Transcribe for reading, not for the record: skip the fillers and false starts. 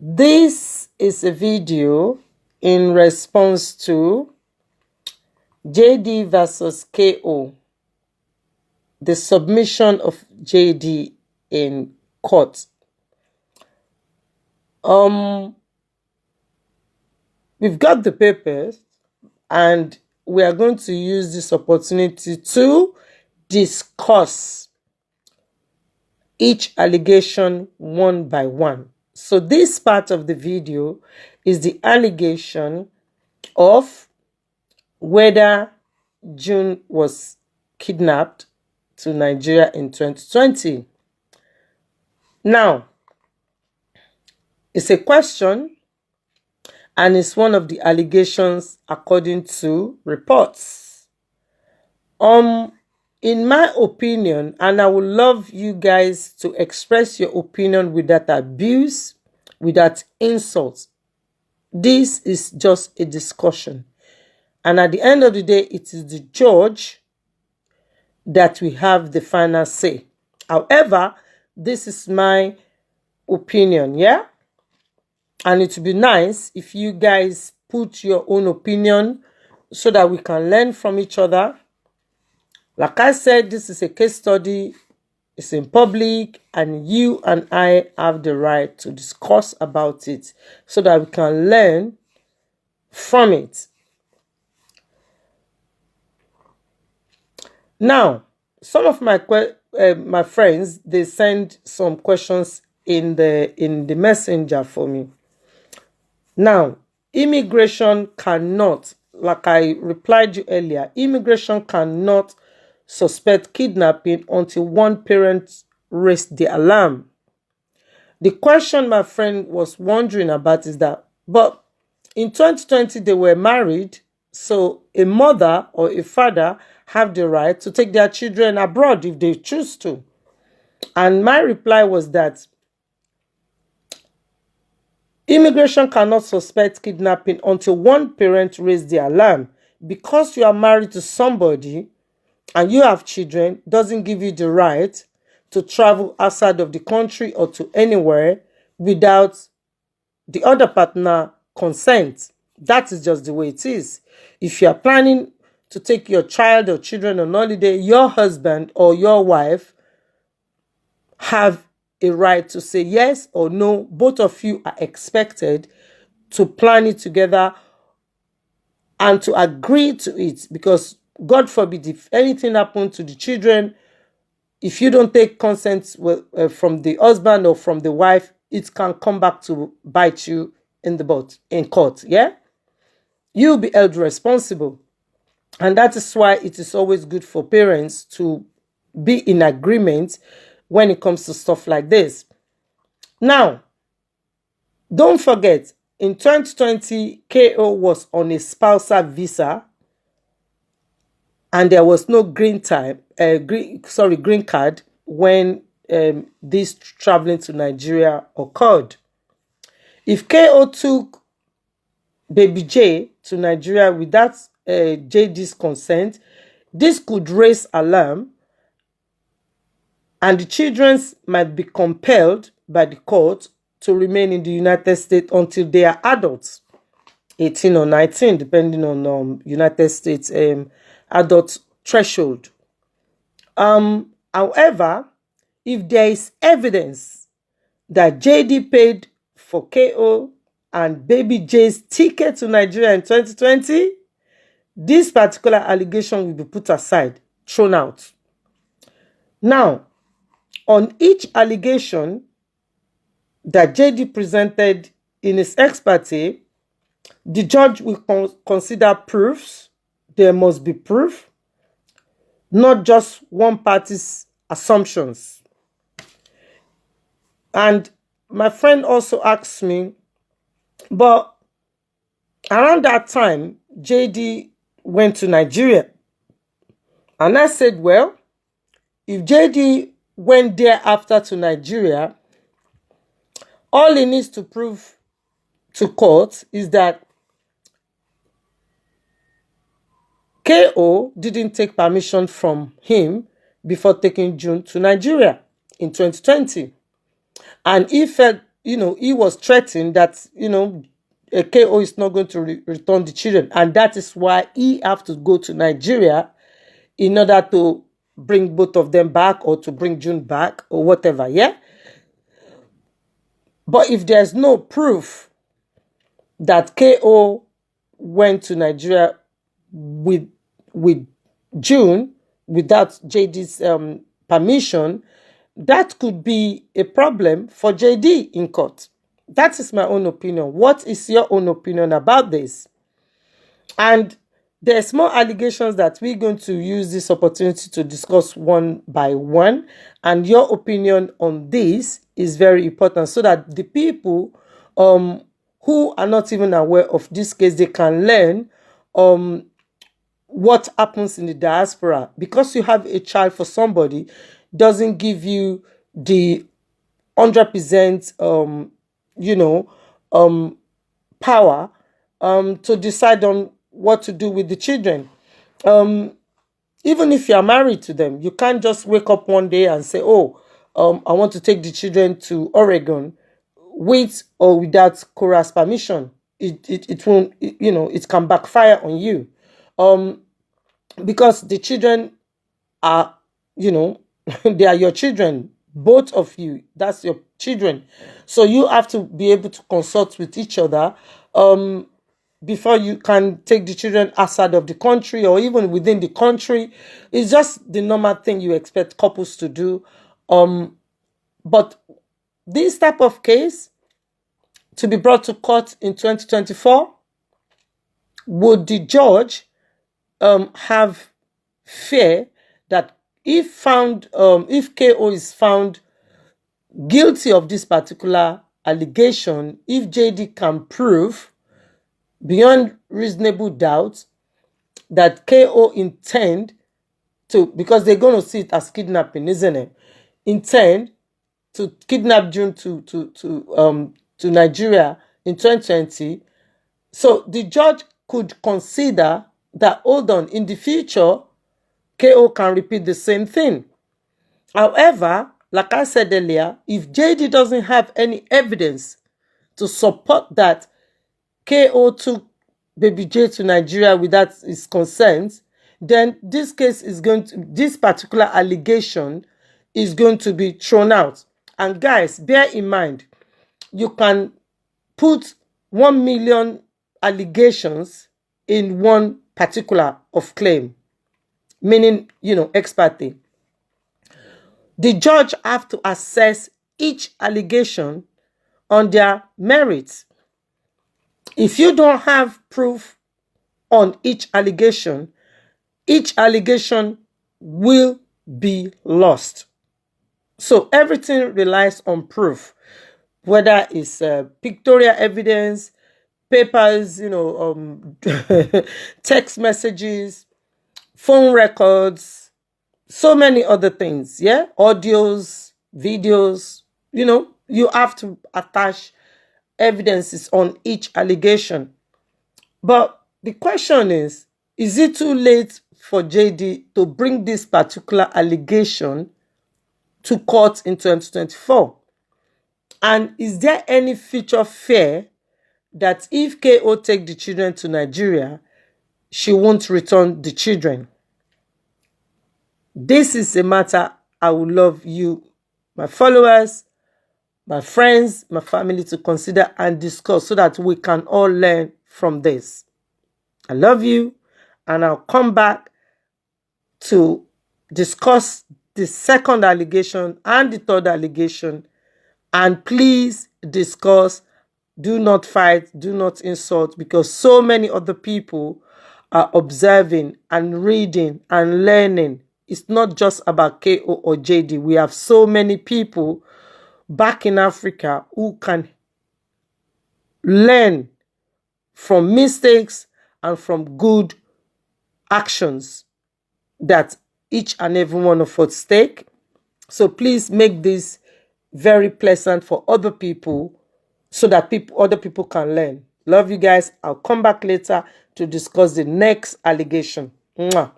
This is a video in response to JD versus KO, the submission of JD in court. We've got the papers and we are going to use this opportunity to discuss each allegation one by one. So this part of the video is the allegation of whether June was kidnapped to Nigeria in 2020. Now, it's a question and it's one of the allegations according to reports. In my opinion, and I would love you guys to express your opinion without abuse, without insult. This is just a discussion. And at the end of the day, it is the judge that we have the final say. However, this is my opinion, yeah? And it would be nice if you guys put your own opinion so that we can learn from each other. Like I said, this is a case study. It's in public and you and I have the right to discuss about it so that we can learn from it. Now, some of my friends, they send some questions in the messenger for me. Now, immigration cannot, like I replied you earlier, immigration cannot suspect kidnapping until one parent raised the alarm. The question my friend was wondering about is that, but in 2020 they were married, so a mother or a father have the right to take their children abroad if they choose to. And my reply was that immigration cannot suspect kidnapping until one parent raised the alarm. Because you are married to somebody and you have children, doesn't give you the right to travel outside of the country or to anywhere without the other partner consent. That is just the way it is. If you are planning to take your child or children on holiday, your husband or your wife have a right to say yes or no. Both of you are expected to plan it together and to agree to it, because God forbid if anything happened to the children, if you don't take consent from the husband or from the wife, it can come back to bite you in the butt in court. Yeah, you'll be held responsible. And that is why it is always good for parents to be in agreement when it comes to stuff like this. Now, don't forget, in 2020, KO was on a spousal visa and there was no green card when this traveling to Nigeria occurred. If KO took baby J to Nigeria without JD's consent, this could raise alarm and the children might be compelled by the court to remain in the United States until they are adults, 18 or 19, depending on United States adult threshold. However, if there is evidence that JD paid for KO and baby J's ticket to Nigeria in 2020, this particular allegation will be put aside, thrown out. Now, on each allegation that JD presented in his ex parte, the judge will consider proofs. There must be proof, not just one party's assumptions. And my friend also asked me, but around that time, JD went to Nigeria. And I said, well, if JD went there after to Nigeria, all he needs to prove to court is that KO didn't take permission from him before taking June to Nigeria in 2020. And he he was threatened that, KO is not going to return the children. And that is why he have to go to Nigeria in order to bring both of them back, or to bring June back, or whatever, yeah? But if there's no proof that KO went to Nigeria with June without JD's permission, that could be a problem for JD in court. That is my own opinion. What is your own opinion about this? And there's more allegations that we're going to use this opportunity to discuss one by one. And your opinion on this is very important, so that the people who are not even aware of this case, they can learn what happens in the diaspora. Because you have a child for somebody doesn't give you the 100% power to decide on what to do with the children. Even if you are married to them, you can't just wake up one day and say, oh, I want to take the children to Oregon, with or without Cora's permission. It won't, it can backfire on you. Because the children are, they are your children, both of you. That's your children. So you have to be able to consult with each other before you can take the children outside of the country, or even within the country. It's just the normal thing you expect couples to do. But this type of case to be brought to court in 2024, would the judge have fear that if KO is found guilty of this particular allegation, if JD can prove beyond reasonable doubt that KO intend to, because they're going to see it as kidnapping, isn't it? Intend to kidnap June to Nigeria in 2020. So the judge could consider that, hold on, in the future, KO can repeat the same thing. However, like I said earlier, if JD doesn't have any evidence to support that KO took baby J to Nigeria without his consent, then this particular allegation is going to be thrown out. And guys, bear in mind, you can put 1 million allegations in one particular of claim, meaning, ex parte. The judge have to assess each allegation on their merits. If you don't have proof on each allegation will be lost. So everything relies on proof, whether it's pictorial evidence, papers, text messages, phone records, so many other things, yeah? Audios, videos, you have to attach evidences on each allegation. But the question is it too late for JD to bring this particular allegation to court in 2024? And is there any future fear that if KO take the children to Nigeria, she won't return the children? This is a matter I would love you, my followers, my friends, my family, to consider and discuss, so that we can all learn from this. I love you, and I'll come back to discuss the second allegation and the third allegation. And please discuss, do not fight, do not insult, because so many other people are observing and reading and learning. It's not just about KO or JD. We have so many people back in Africa who can learn from mistakes and from good actions that each and every one of us take. So please make this very pleasant for other people, so that other people can learn. Love you guys. I'll come back later to discuss the next allegation. Mwah.